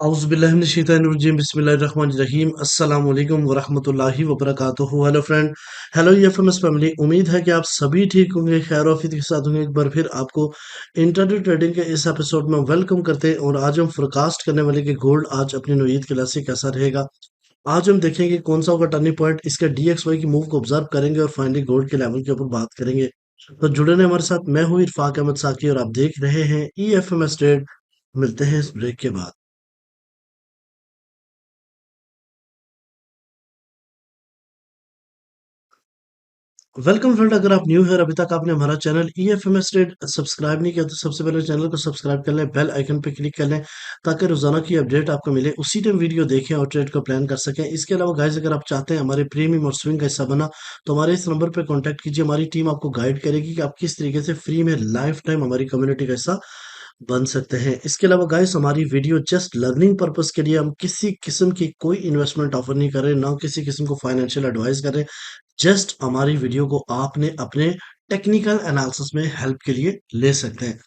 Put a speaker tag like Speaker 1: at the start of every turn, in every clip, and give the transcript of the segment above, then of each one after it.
Speaker 1: औज़ुबिल्लाहिमिनश्शैतानिर्रजीम बिस्मिल्लाहिर्रहमानिर्रहीम अस्सलाम वालेकुम वरहमतुल्लाहि वबरकातुहू। Hello friend, hello EFMS family. उम्मीद है कि आप सभी ठीक होंगे, खैर आफियत के साथ होंगे। एक बार फिर आपको इंट्राडे ट्रेडिंग के इस एपिसोड में वेलकम करते हैं और आज हम फोरकास्ट करने वाले कि गोल्ड आज अपनी नौईद के लिहाज से कैसा रहेगा। आज हम देखेंगे कौन सा होगा टर्निंग पॉइंट, इसके डीएक्सवाई की मूव को ऑब्जर्व करेंगे और फाइनली गोल्ड के लेवल के ऊपर बात करेंगे। तो जुड़े रहे हमारे साथ। मैं हूँ इरफाक अहमद साकी और आप देख रहे हैं ईएफएमएस ट्रेड। मिलते हैं इस ब्रेक के बाद। वेलकम फ्रेंड, अगर आप न्यू है और अभी तक आपने हमारा channel E F M S red subscribe नहीं किया तो सबसे पहले चैनल को सब्सक्राइब कर लें, बेल आइकन पे क्लिक कर लें ताकि रोजाना की अपडेट आपको मिले, उसी टाइम वीडियो देखें और ट्रेड का प्लान कर सकें। इसके अलावा गाइस, अगर आप चाहते हैं हमारे प्रीमियम और स्विंग का हिस्सा बना तो हमारे इस नंबर पर कॉन्टैक्ट कीजिए। हमारी टीम आपको गाइड करेगी कि आप किस तरीके से फ्री में लाइफ टाइम हमारी कम्युनिटी का हिस्सा बन सकते हैं। इसके अलावा गाइस, हमारी वीडियो जस्ट लर्निंग पर्पस के लिए, हम किसी किस्म की कोई इन्वेस्टमेंट ऑफर नहीं कर रहे, ना किसी किस्म को फाइनेंशियल एडवाइस कर रहे। जस्ट हमारी वीडियो को आपने अपने टेक्निकल एनालिसिस में हेल्प के लिए ले सकते हैं।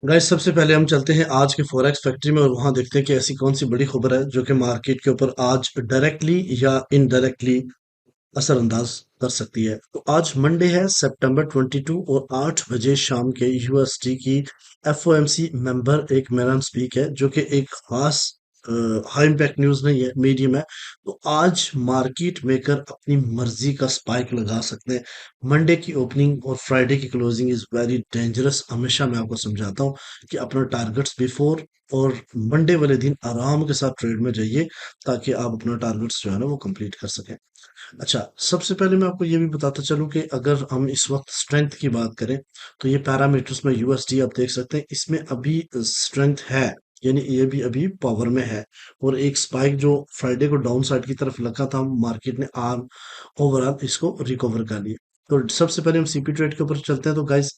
Speaker 1: गाइस, सबसे पहले हम चलते हैं आज के फॉरेक्स फैक्ट्री में और वहां देखते हैं कि ऐसी कौन सी बड़ी खबर है जो कि मार्केट के ऊपर आज डायरेक्टली या इनडायरेक्टली असरअंदाज कर सकती है। तो आज मंडे है, सितंबर 22 और 8 बजे शाम के यूएसटी की एफओएमसी मेंबर एक मैडम स्पीक है जो कि एक खास हाई इम्पैक्ट न्यूज नहीं है, मीडियम है। तो आज मार्केट मेकर अपनी मर्जी का स्पाइक लगा सकते हैं। मंडे की ओपनिंग और फ्राइडे की क्लोजिंग इज वेरी डेंजरस। हमेशा मैं आपको समझाता हूँ कि अपना टारगेट्स बिफोर और मंडे वाले दिन आराम के साथ ट्रेड में जाइए ताकि आप अपना टारगेट्स जो है ना वो कंप्लीट कर सकें। अच्छा, सबसे पहले मैं आपको ये भी बताता चलूं कि अगर हम इस वक्त स्ट्रेंथ की बात करें तो ये पैरामीटर्स में यूएसडी आप देख सकते हैं, इसमें अभी स्ट्रेंथ है, यानी ये भी अभी पावर में है। और एक स्पाइक जो फ्राइडे को डाउन साइड की तरफ लगा था, मार्केट ने आर्म ओवरऑल इसको रिकवर कर लिया। तो सबसे पहले हम सीपी ट्रेड के ऊपर चलते हैं। तो गाइस,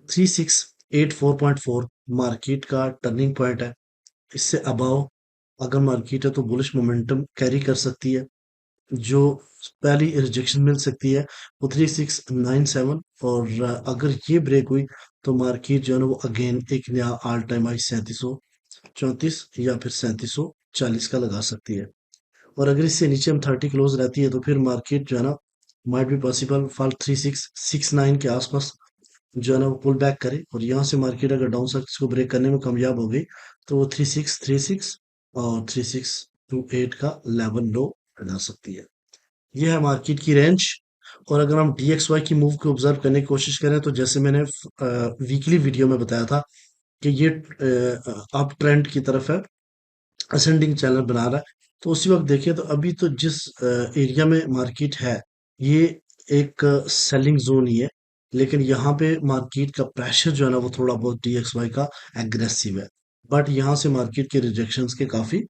Speaker 1: 3684.4 मार्केट का टर्निंग पॉइंट है। इससे अबाव अगर मार्केट है तो बुलिश मोमेंटम कैरी कर सकती है। जो पहली रिजेक्शन मिल सकती है वो 3697, और अगर ये ब्रेक हुई तो मार्केट जो है ना वो अगेन एक नया ऑल टाइम हाई 3734 या फिर 3740 का लगा सकती है। और अगर इससे नीचे हम 30 क्लोज रहती है तो फिर मार्केट जो है ना माइट बी पॉसिबल फॉल 3669 के आसपास जो है ना वो पुल बैक करे। और यहाँ से मार्केट अगर डाउन साइड को ब्रेक करने में कामयाब हो गई तो वो 3636 और 3628 का लेवल लो बना सकती है। ये है मार्केट की रेंज। और अगर हम डीएक्सवाई की मूव को ऑब्जर्व करने की कोशिश करें तो जैसे मैंने वीकली वीडियो में बताया था कि ये अप ट्रेंड की तरफ है, असेंडिंग चैनल बना रहा है। तो उसी वक्त देखिए तो अभी तो जिस एरिया में मार्केट है ये एक सेलिंग जोन ही है, लेकिन यहाँ पे मार्केट का प्रेशर जो है ना वो थोड़ा बहुत डीएक्सवाई का एग्रेसिव है। बट यहाँ से मार्केट के रिजेक्शंस के काफी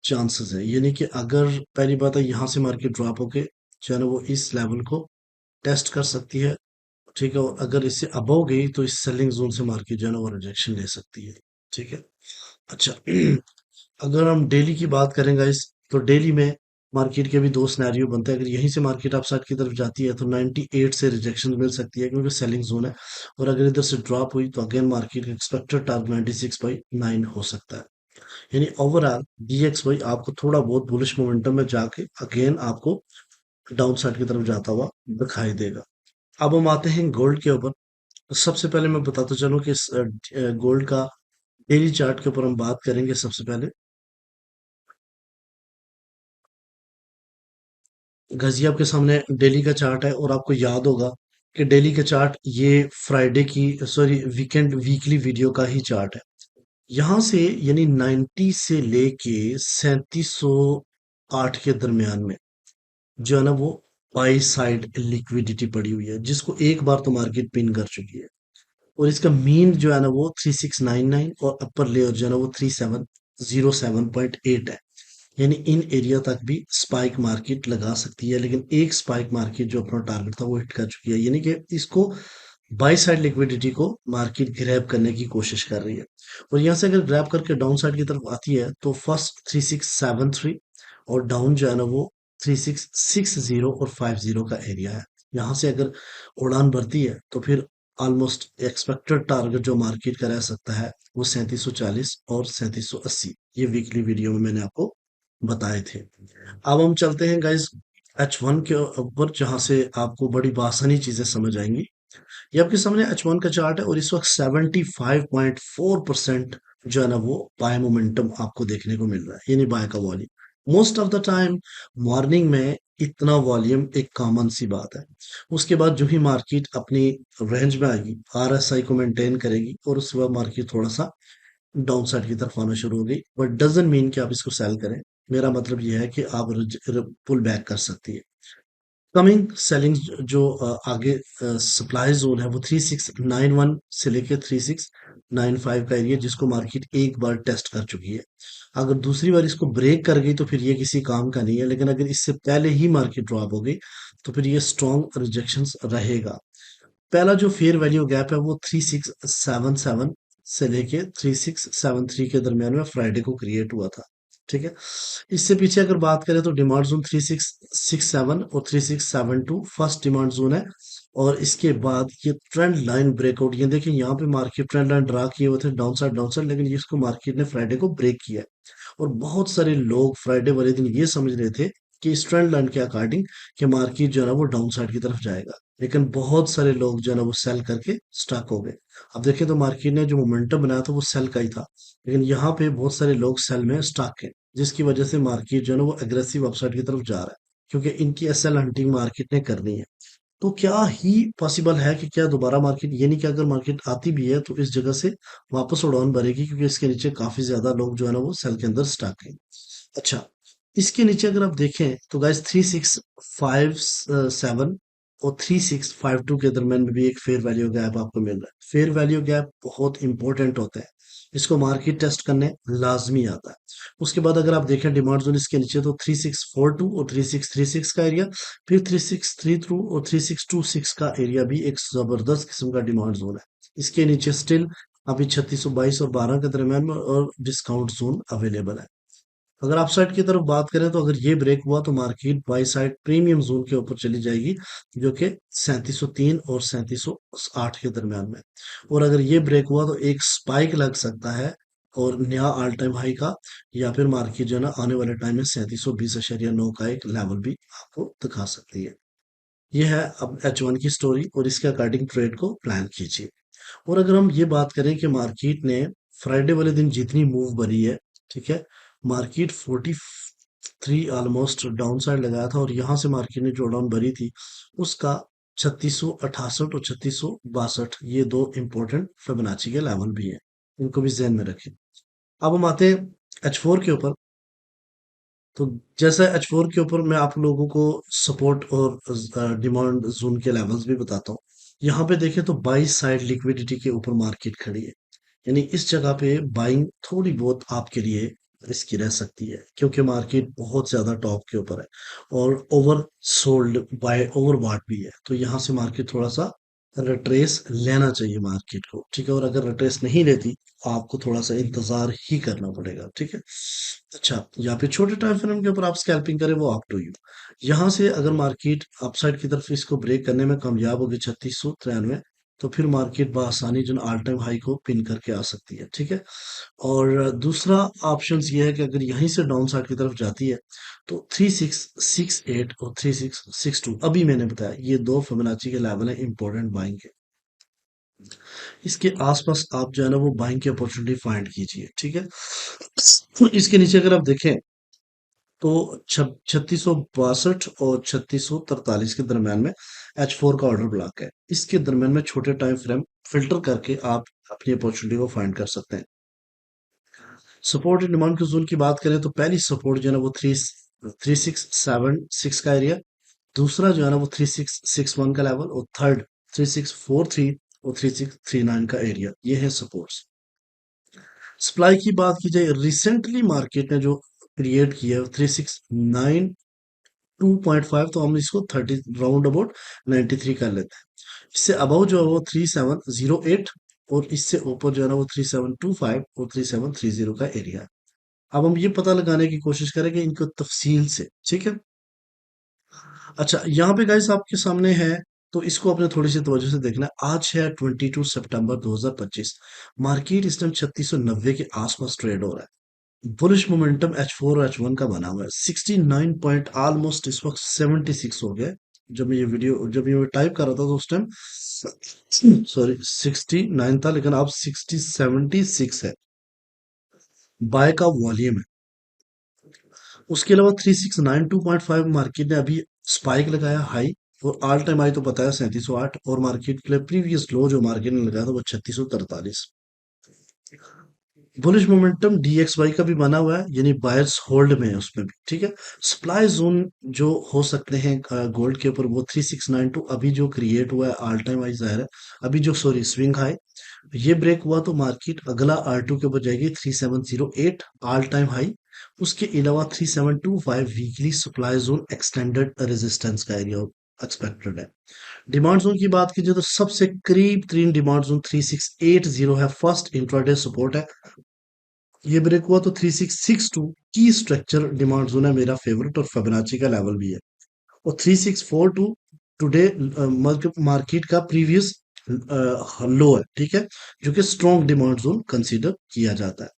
Speaker 1: चांसेस है, यानी कि अगर पहली बात है यहाँ से मार्केट ड्रॉप होके जो है ना वो इस लेवल को टेस्ट कर सकती है। ठीक है, और अगर इससे अबव गई तो इस सेलिंग जोन से मार्केट जो है ना वो रिजेक्शन ले सकती है। ठीक है। अच्छा, अगर हम डेली की बात करेंगे इस, तो डेली में मार्केट के भी दो सिनेरियो बनते हैं। अगर यहीं से मार्केट अपसाइड की तरफ जाती है तो 98 से रिजेक्शन मिल सकती है क्योंकि सेलिंग जोन है। और अगर इधर से ड्रॉप हुई तो अगेन मार्केट का एक्सपेक्टेड टारगेट 96/9 हो सकता है। यानी ओवरऑल DXY आपको थोड़ा बहुत बुलिश मोमेंटम में जाके अगेन आपको डाउन साइड की तरफ जाता हुआ दिखाई देगा। अब हम आते हैं गोल्ड के ऊपर। तो सबसे पहले मैं बताता चलूं कि गोल्ड का डेली चार्ट के ऊपर हम बात करेंगे। सबसे पहले गजी आपके सामने डेली का चार्ट है और आपको याद होगा कि डेली का चार्ट ये फ्राइडे की, सॉरी, वीकेंड वीकली वीडियो का ही चार्ट है। यहाँ से यानी 90 से लेके 3708 के दरमियान में जो है ना वो बाई साइड लिक्विडिटी पड़ी हुई है, जिसको एक बार तो मार्केट पिन कर चुकी है। और इसका मीन जो है ना वो 3699 और अपर लेयर जो है ना वो 3707.8 है। यानी इन एरिया तक भी स्पाइक मार्केट लगा सकती है, लेकिन एक स्पाइक मार्केट जो अपना टारगेट था वो हिट कर चुकी है, यानी कि इसको बाई साइड लिक्विडिटी को मार्केट ग्रैब करने की कोशिश कर रही है। और यहाँ से अगर ग्रैब करके डाउन साइड की तरफ आती है तो फर्स्ट 3673 और डाउन जो है ना वो 3660 और 50 का एरिया है। यहाँ से अगर उड़ान भरती है तो फिर ऑलमोस्ट एक्सपेक्टेड टारगेट जो मार्केट का रह सकता है वो 3740 और 3780, ये वीकली वीडियो में मैंने आपको बताए थे। अब हम चलते हैं गाइस H1 के ऊपर, जहां से आपको बड़ी बासानी चीजें समझ आएंगी। ये आपके सामने H1 का चार्ट है और इस वक्त 75.4% जो है ना वो बाय मोमेंटम आपको देखने को मिल रहा है, यानी बाय का volume. Most of the time morning में इतना वॉल्यूम एक कॉमन सी बात है। उसके बाद जो ही मार्केट अपनी रेंज में आएगी, RSI को मेंटेन करेगी और उसके बाद मार्केट थोड़ा सा डाउन साइड की तरफ आना शुरू हो गई, बट डजंट मीन कि आप इसको सेल करें। मेरा मतलब यह है कि आप पुल बैक कर सकती है। कमिंग सेलिंग जो आगे सप्लाई जोन है वो 3691 से लेके 3695 का एरिया, जिसको मार्केट एक बार टेस्ट कर चुकी है। अगर दूसरी बार इसको ब्रेक कर गई तो फिर ये किसी काम का नहीं है, लेकिन अगर इससे पहले ही मार्केट ड्रॉप हो गई तो फिर ये स्ट्रॉन्ग रिजेक्शन रहेगा। पहला जो फेयर वैल्यू गैप है वो 3677 से लेके 3673 के दरमियान में फ्राइडे को क्रिएट हुआ था। ठीक है, इससे पीछे अगर बात करें तो डिमांड जोन 3667 और 3672 फर्स्ट डिमांड जोन है। और इसके बाद ये ट्रेंड लाइन ब्रेकआउट, ये देखिए यहाँ पे मार्केट ट्रेंड लाइन ड्रा किए हुए थे डाउन साइड, लेकिन इसको मार्केट ने फ्राइडे को ब्रेक किया है। और बहुत सारे लोग फ्राइडे वाले दिन ये समझ रहे थे कि इस ट्रेंड लाइन के अकॉर्डिंग कि मार्केट जो है ना वो डाउन साइड की तरफ जाएगा, लेकिन बहुत सारे लोग जो है ना वो सेल करके स्टक हो गए। अब देखें तो मार्केट ने जो मोमेंटम बनाया था वो सेल का ही था, लेकिन यहाँ पे बहुत सारे लोग सेल में स्टक है, जिसकी वजह से मार्केट जो है ना वो एग्रेसिव अपसाइड की तरफ जा रहा है, क्योंकि इनकी एसएल हंटिंग मार्केट ने करनी है। तो क्या ही पॉसिबल है कि क्या दोबारा मार्केट, ये नहीं कि अगर मार्केट आती भी है तो इस जगह से वापस उड़ान भरेगी, क्योंकि इसके नीचे काफी ज्यादा लोग जो है ना वो सेल के अंदर स्टक है। अच्छा, इसके नीचे अगर आप देखें तो गाइस 3657 और 3652 के दरमियान में भी एक फेयर वैल्यू गैप आपको मिल रहा है। फेयर वैल्यू गैप बहुत इंपॉर्टेंट होता है, इसको मार्केट टेस्ट करने लाजमी आता है। उसके बाद अगर आप देखें डिमांड जोन इसके नीचे तो 3642 और 3636 का एरिया, फिर 3632 और 3626 का एरिया भी एक जबरदस्त किस्म का डिमांड जोन है। इसके नीचे स्टिल अभी 3622 और 12 के दरमियान में और डिस्काउंट जोन अवेलेबल है। अगर आप साइड की तरफ बात करें तो अगर ये ब्रेक हुआ तो market by side premium zone के ऊपर चली जाएगी, जो कि 3703 और 3708 के दरमियान में। और अगर ये ब्रेक हुआ तो एक स्पाइक लग सकता है और नया ऑल टाइम हाई का, या फिर मार्केट जो है ना आने वाले टाइम में 3720.9 का एक लेवल भी आपको दिखा सकती है। ये है अब H1 की स्टोरी, और इसके अकॉर्डिंग ट्रेड को प्लान कीजिए। और अगर हम ये बात करें कि मार्केट ने फ्राइडे वाले दिन जितनी मूव भरी है, ठीक है, मार्केट 43 ऑलमोस्ट डाउन साइड लगाया था, और यहां से मार्केट ने जो डाउन भरी थी उसका 3668 और 3662, ये दो इंपॉर्टेंट फिबोनाची के लेवल भी है, इनको भी जहन में रखें। अब हम आते हैं H4 के ऊपर। तो जैसा H4 के ऊपर मैं आप लोगों को सपोर्ट और डिमांड जोन के लेवल्स भी बताता हूँ। यहाँ पे देखें तो बाई साइड लिक्विडिटी के ऊपर मार्केट खड़ी है, यानी इस जगह पे बाइंग थोड़ी बहुत आपके लिए रिस्की रह सकती है, क्योंकि मार्केट बहुत ज्यादा टॉप के ऊपर है और over sold by over bought भी है। तो यहाँ से मार्केट थोड़ा सा रिट्रेस लेना चाहिए मार्केट को, ठीक है। और अगर रिट्रेस नहीं लेती तो आपको थोड़ा सा इंतजार ही करना पड़ेगा, ठीक है। अच्छा, यहाँ पे छोटे टाइम फ्रेम के ऊपर आप स्कैल्पिंग करें वो अप टू यू। यहाँ से अगर मार्केट अपसाइड की तरफ इसको ब्रेक करने में कामयाब होगी 3693, तो फिर मार्केट बआसानी जो ऑल टाइम हाई को पिन करके आ सकती है, ठीक है। और दूसरा ऑप्शन ये है कि अगर यहीं से डाउन साइड की तरफ जाती है तो 3668 और 3662, अभी मैंने बताया ये दो फिबोनाची के लेवल है इंपॉर्टेंट बाइंग के। इसके आसपास आप जो है ना वो बाइंग की अपॉर्चुनिटी फाइंड कीजिए, ठीक है। तो इसके नीचे अगर आप देखें तो 3662 और 3643 के दरमियान में H4 का ऑर्डर ब्लॉक है। इसके दरमियान में छोटे टाइम फ्रेम फिल्टर करके आप अपनी अपॉर्चुनिटी को फाइंड कर सकते हैं। सपोर्ट एंड डिमांड के जोन की बात करें तो पहली सपोर्ट जो है ना वो 3676 का एरिया, दूसरा जो है ना वो 3661 का लेवल, और थर्ड 3643 और 3639 का एरिया, ये है सपोर्ट्स। सप्लाई की बात की जाए रिसेंटली मार्केट ने जो क्रिएट किया है 369.25, तो हम इसको 30 राउंड अबाउट 93 कर लेते हैं। इससे अबव जो है वो 3708, और इससे ऊपर जो है ना वो 3725 और 3730 का एरिया है। अब हम ये पता लगाने की कोशिश करेंगे इनको तफसील से, ठीक है। अच्छा, यहाँ पे गाइस आपके सामने है तो इसको अपने थोड़ी सी तवज्जो से देखना है। आज है 22 सितंबर 2025। मार्केट इस टाइम 3690 के आसपास ट्रेड हो रहा है। बुलिश मोमेंटम H4 और H1 का बना हुआ है। 69 पॉइंट ऑलमोस्ट इस वक्त 76 हो गया है। जब ये टाइप कर रहा था तो उस टाइम सॉरी 69 था, लेकिन अब 76 है। बाय का वॉल्यूम है। उसके अलावा 3692.5 मार्केट ने अभी स्पाइक लगाया हाई, और ऑल टाइम हाई तो पता है 3708, और मार्केट के लिए प्रीवियस लो जो मार्केट ने लगाया था वो 3643। बुलिश मोमेंटम DXY का भी बना हुआ है, यानी बायर्स होल्ड में है उसमें भी, ठीक है। सप्लाई जोन जो हो सकते हैं गोल्ड के ऊपर वो 3692 अभी जो क्रिएट हुआ है ऑल टाइम हाई जाहिर है। अभी जो सॉरी स्विंग हाई ये ब्रेक हुआ तो मार्केट अगला R2 के ऊपर जाएगी 3708 ऑल टाइम हाई। उसके अलावा 3725 weekly supply zone extended resistance का एरिया एक्सपेक्टेड है। डिमांड जोन की बात कीजिए तो सबसे करीब तरीन डिमांड जोन 3680 है, फर्स्ट इंट्राडे सपोर्ट है। ये ब्रेक हुआ तो 3662 की स्ट्रक्चर डिमांड जोन है, मेरा फेवरेट, और फिबोनाची का लेवल भी है। और 3642 टुडे मार्केट का प्रीवियस लो है, ठीक है, जो कि स्ट्रॉन्ग डिमांड जोन कंसीडर किया जाता है।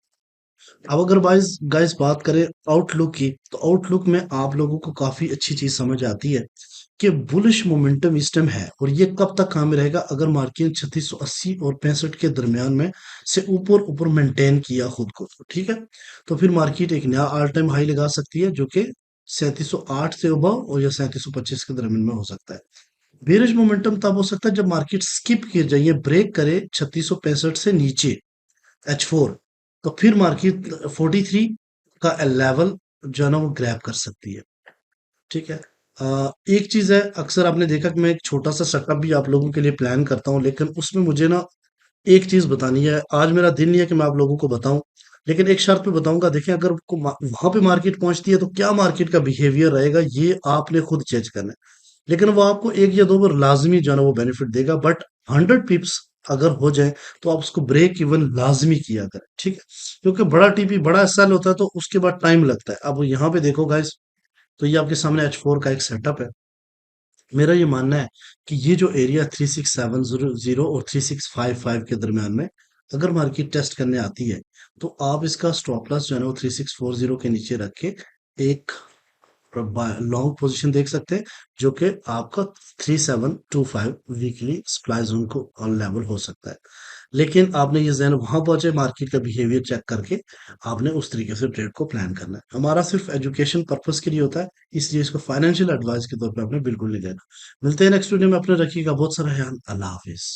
Speaker 1: अब अगर गाइस गाइस बात करें आउटलुक की, तो आउटलुक में आप लोगों को काफी अच्छी चीज समझ आती है कि बुलिश मोमेंटम इस टाइम है, और ये कब तक कायम रहेगा अगर मार्केट 3680 और 65 के दरमियान में से ऊपर ऊपर मेंटेन किया खुद को, तो ठीक है। तो फिर मार्केट एक नया ऑल टाइम हाई लगा सकती है जो कि 3708 से अबव और या 3725 के दरमियान में हो सकता है। बेरिश मोमेंटम तब हो सकता है जब मार्केट स्किप किए जाइए, ब्रेक करे 3665 से नीचे H4, तो फिर मार्केट 43 का लेवल जो है ना वो ग्रैब कर सकती है, ठीक है। एक चीज है, अक्सर आपने देखा कि मैं एक छोटा सा सेटअप भी आप लोगों के लिए प्लान करता हूँ, लेकिन उसमें मुझे ना एक चीज बतानी है। आज मेरा दिन नहीं है कि मैं आप लोगों को बताऊं, लेकिन एक शर्त पे बताऊंगा। देखिए, अगर वहां पे मार्केट पहुंचती है तो क्या मार्केट का बिहेवियर रहेगा ये आपने खुद जज करना है। लेकिन वो आपको एक या दो बार लाजमी जो है ना वो बेनिफिट देगा, बट 100 पिप्स अगर हो जाए तो आप उसको ब्रेक इवन लाजमी किया करें, ठीक है। क्योंकि बड़ा टीपी बड़ा SL होता है तो उसके बाद टाइम लगता है। अब यहाँ पे देखो गाइस, तो ये आपके सामने H4 का एक सेटअप है। मेरा ये मानना है कि ये जो एरिया 3670 और 3655 के दरमियान में अगर मार्केट टेस्ट करने आती है, तो आप इसका स्टॉप लॉस जो है ना वो 3640 के नीचे रख के एक लॉन्ग पोजीशन देख सकते हैं, जो कि आपका 3725 वीकली सप्लाई जोन को ऑन लेवल हो सकता है। लेकिन आपने ये जहन वहां पहुंचे मार्केट का बिहेवियर चेक करके आपने उस तरीके से ट्रेड को प्लान करना है। हमारा सिर्फ एजुकेशन पर्पस के लिए होता है, इसलिए इसको फाइनेंशियल एडवाइस के तौर पे आपने बिल्कुल नहीं लेना। मिलते हैं नेक्स्ट वीडियो में, अपने रखिएगा बहुत सारा ख्याल। अल्लाह हाफिज।